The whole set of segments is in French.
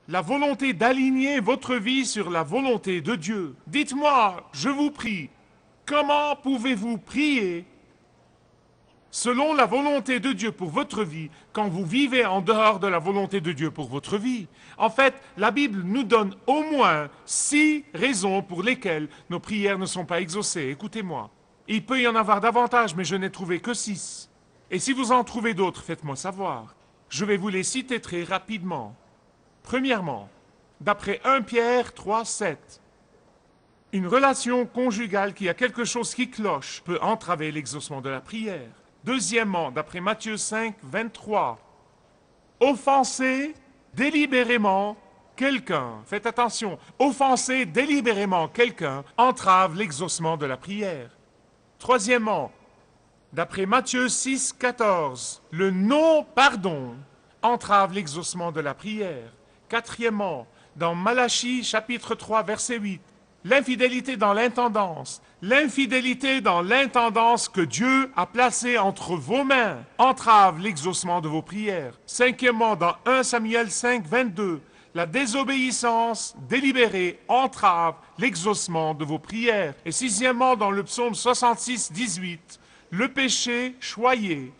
La volonté d'aligner votre vie sur la volonté de Dieu. Dites-moi, je vous prie, comment pouvez-vous prier selon la volonté de Dieu pour votre vie quand vous vivez en dehors de la volonté de Dieu pour votre vie? En fait, la Bible nous donne au moins 6 raisons pour lesquelles nos prières ne sont pas exaucées. Écoutez-moi. Il peut y en avoir davantage, mais je n'ai trouvé que 6. Et si vous en trouvez d'autres, faites-moi savoir. Je vais vous les citer très rapidement. Premièrement, d'après 1 Pierre 3, 7, une relation conjugale qui a quelque chose qui cloche peut entraver l'exaucement de la prière. Deuxièmement, d'après Matthieu 5, 23, offenser délibérément quelqu'un, faites attention, offenser délibérément quelqu'un entrave l'exaucement de la prière. Troisièmement, d'après Matthieu 6, 14, le non-pardon entrave l'exaucement de la prière. Quatrièmement, dans Malachie chapitre 3, verset 8, l'infidélité dans l'intendance que Dieu a placée entre vos mains entrave l'exaucement de vos prières. Cinquièmement, dans 1 Samuel 5, 22, la désobéissance délibérée entrave l'exaucement de vos prières. Et sixièmement, dans le psaume 66, 18, le péché choyé,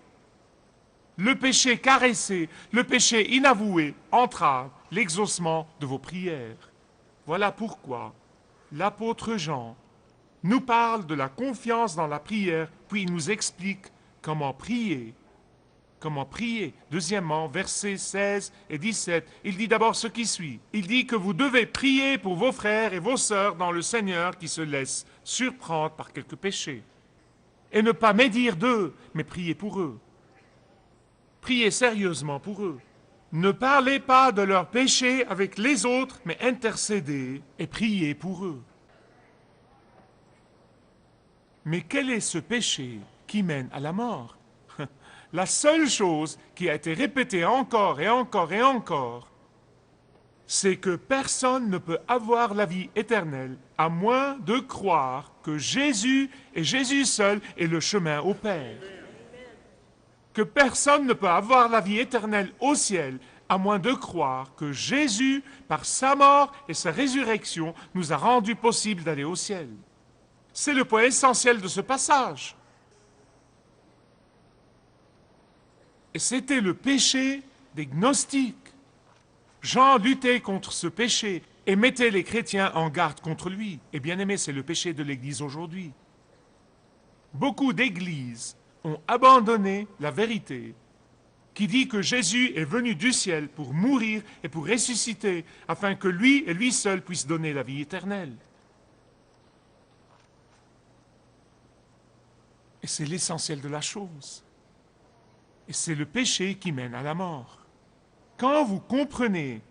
le péché caressé, le péché inavoué entrave l'exaucement de vos prières. Voilà pourquoi l'apôtre Jean nous parle de la confiance dans la prière, puis il nous explique comment prier. Comment prier? Deuxièmement, versets 16 et 17, il dit d'abord ce qui suit. Il dit que vous devez prier pour vos frères et vos sœurs dans le Seigneur qui se laissent surprendre par quelques péchés. Et ne pas médire d'eux, mais prier pour eux. Priez sérieusement pour eux. Ne parlez pas de leurs péchés avec les autres, mais intercédez et priez pour eux. Mais quel est ce péché qui mène à la mort? La seule chose qui a été répétée encore et encore et encore, c'est que personne ne peut avoir la vie éternelle à moins de croire que Jésus et Jésus seul est le chemin au Père. Que personne ne peut avoir la vie éternelle au ciel à moins de croire que Jésus, par sa mort et sa résurrection, nous a rendu possible d'aller au ciel. C'est le point essentiel de ce passage. Et c'était le péché des gnostiques. Jean luttait contre ce péché et mettait les chrétiens en garde contre lui. Et bien aimé, c'est le péché de l'Église aujourd'hui. Beaucoup d'églises ont abandonné la vérité qui dit que Jésus est venu du ciel pour mourir et pour ressusciter, afin que lui et lui seul puisse donner la vie éternelle. Et c'est l'essentiel de la chose. Et c'est le péché qui mène à la mort. Quand vous comprenez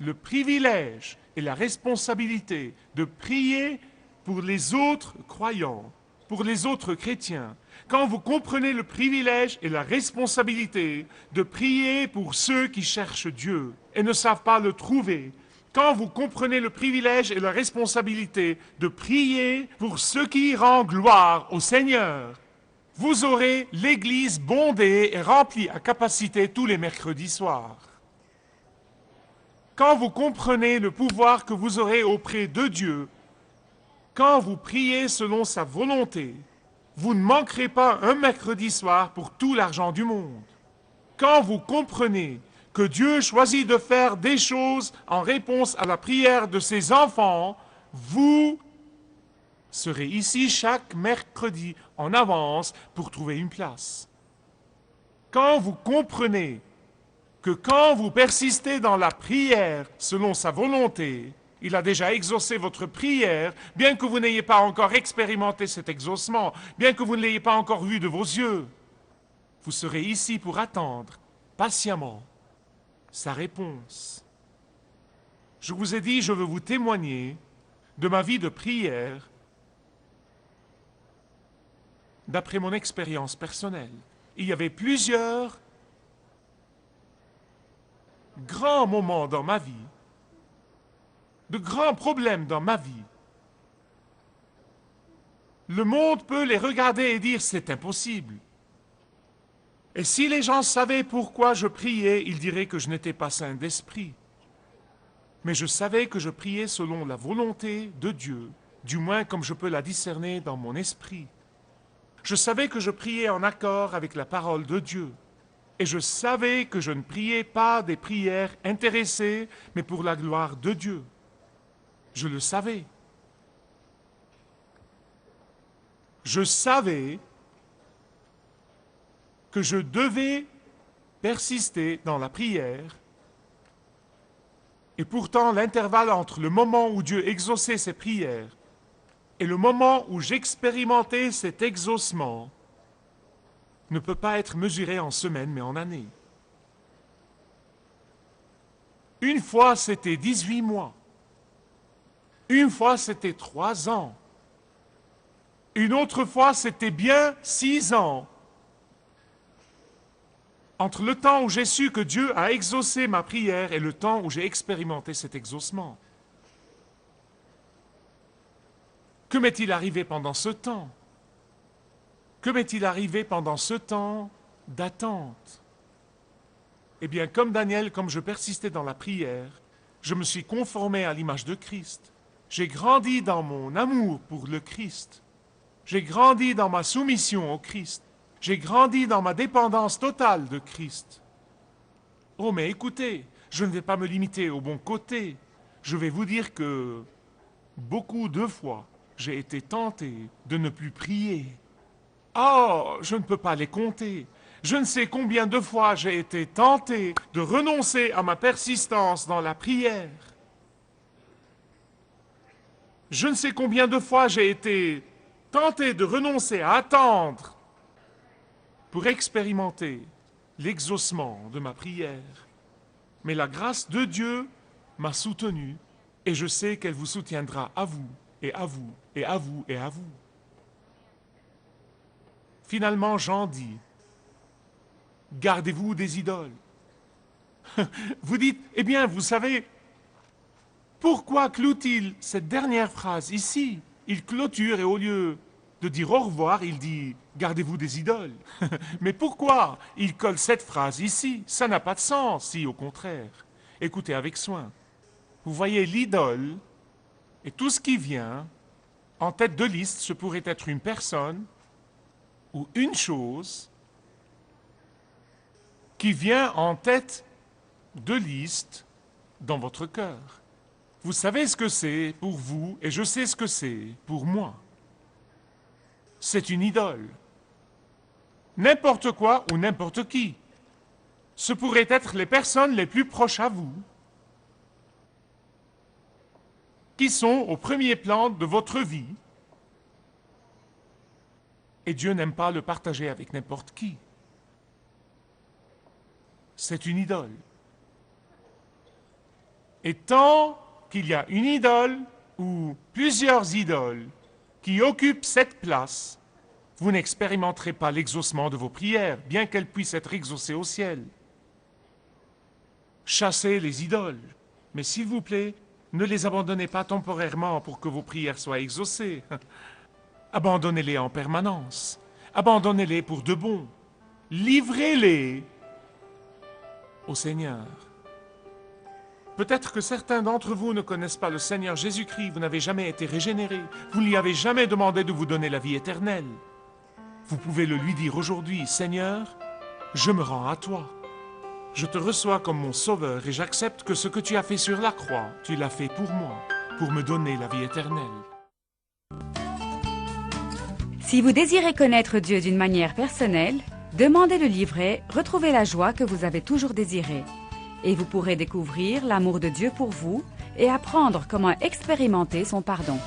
le privilège et la responsabilité de prier pour les autres croyants, pour les autres chrétiens, quand vous comprenez le privilège et la responsabilité de prier pour ceux qui cherchent Dieu et ne savent pas le trouver, quand vous comprenez le privilège et la responsabilité de prier pour ceux qui rendent gloire au Seigneur, vous aurez l'église bondée et remplie à capacité tous les mercredis soirs. Quand vous comprenez le pouvoir que vous aurez auprès de Dieu, quand vous priez selon sa volonté, vous ne manquerez pas un mercredi soir pour tout l'argent du monde. Quand vous comprenez que Dieu choisit de faire des choses en réponse à la prière de ses enfants, vous serez ici chaque mercredi en avance pour trouver une place. Quand vous comprenez que quand vous persistez dans la prière selon sa volonté, il a déjà exaucé votre prière, bien que vous n'ayez pas encore expérimenté cet exaucement, bien que vous ne l'ayez pas encore vu de vos yeux. Vous serez ici pour attendre patiemment sa réponse. Je vous ai dit, je veux vous témoigner de ma vie de prière d'après mon expérience personnelle. Il y avait plusieurs grands moments dans ma vie, de grands problèmes dans ma vie. Le monde peut les regarder et dire c'est impossible. Et si les gens savaient pourquoi je priais, ils diraient que je n'étais pas saint d'esprit. mais je savais que je priais selon la volonté de Dieu, du moins comme je peux la discerner dans mon esprit. Je savais que je priais en accord avec la parole de Dieu. Et je savais que je ne priais pas des prières intéressées, mais pour la gloire de Dieu. Je le savais. Je savais que je devais persister dans la prière. Et pourtant, l'intervalle entre le moment où Dieu exauçait ses prières et le moment où j'expérimentais cet exaucement ne peut pas être mesuré en semaines, mais en années. Une fois, c'était 18 mois. Une fois, c'était 3 ans. Une autre fois, c'était bien 6 ans. Entre le temps où j'ai su que Dieu a exaucé ma prière et le temps où j'ai expérimenté cet exaucement. Que m'est-il arrivé pendant ce temps? Que m'est-il arrivé pendant ce temps d'attente? Eh bien, comme Daniel, comme je persistais dans la prière, je me suis conformé à l'image de Christ. J'ai grandi dans mon amour pour le Christ. J'ai grandi dans ma soumission au Christ. J'ai grandi dans ma dépendance totale de Christ. Oh, mais écoutez, je ne vais pas me limiter au bon côté. Je vais vous dire que beaucoup de fois, j'ai été tenté de ne plus prier. Oh, je ne peux pas les compter. Je ne sais combien de fois j'ai été tenté de renoncer à ma persistance dans la prière. Je ne sais combien de fois j'ai été tenté de renoncer à attendre pour expérimenter l'exaucement de ma prière. Mais la grâce de Dieu m'a soutenu et je sais qu'elle vous soutiendra à vous et à vous et à vous et à vous. Finalement, Jean dit, gardez-vous des idoles. Vous dites, eh bien, vous savez, pourquoi cloue-t-il cette dernière phrase ici? Il clôture et au lieu de dire au revoir, il dit, gardez-vous des idoles. Mais pourquoi il colle cette phrase ici? Ça n'a pas de sens, si au contraire. Écoutez avec soin. Vous voyez l'idole et tout ce qui vient, en tête de liste, ce pourrait être une personne, ou une chose qui vient en tête de liste dans votre cœur. Vous savez ce que c'est pour vous et je sais ce que c'est pour moi. C'est une idole. N'importe quoi ou n'importe qui. Ce pourraient être les personnes les plus proches à vous qui sont au premier plan de votre vie. Et Dieu n'aime pas le partager avec n'importe qui. C'est une idole. Et tant qu'il y a une idole ou plusieurs idoles qui occupent cette place, vous n'expérimenterez pas l'exaucement de vos prières, bien qu'elles puissent être exaucées au ciel. Chassez les idoles, mais s'il vous plaît, ne les abandonnez pas temporairement pour que vos prières soient exaucées. Abandonnez-les en permanence. Abandonnez-les pour de bon. Livrez-les au Seigneur. Peut-être que certains d'entre vous ne connaissent pas le Seigneur Jésus-Christ, vous n'avez jamais été régénéré, vous ne lui avez jamais demandé de vous donner la vie éternelle. Vous pouvez le lui dire aujourd'hui, Seigneur, je me rends à toi. Je te reçois comme mon sauveur et j'accepte que ce que tu as fait sur la croix, tu l'as fait pour moi, pour me donner la vie éternelle. Si vous désirez connaître Dieu d'une manière personnelle, demandez le livret « Retrouvez la joie que vous avez toujours désirée » et vous pourrez découvrir l'amour de Dieu pour vous et apprendre comment expérimenter son pardon.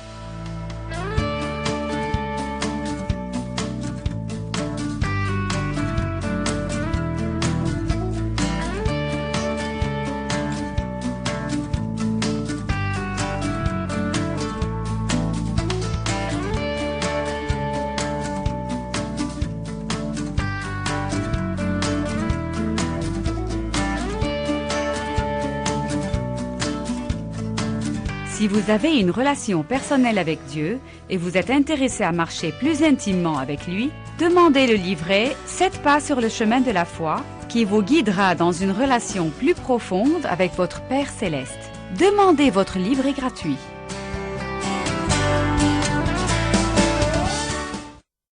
Si vous avez une relation personnelle avec Dieu et vous êtes intéressé à marcher plus intimement avec lui, demandez le livret « 7 pas sur le chemin de la foi » qui vous guidera dans une relation plus profonde avec votre Père Céleste. Demandez votre livret gratuit.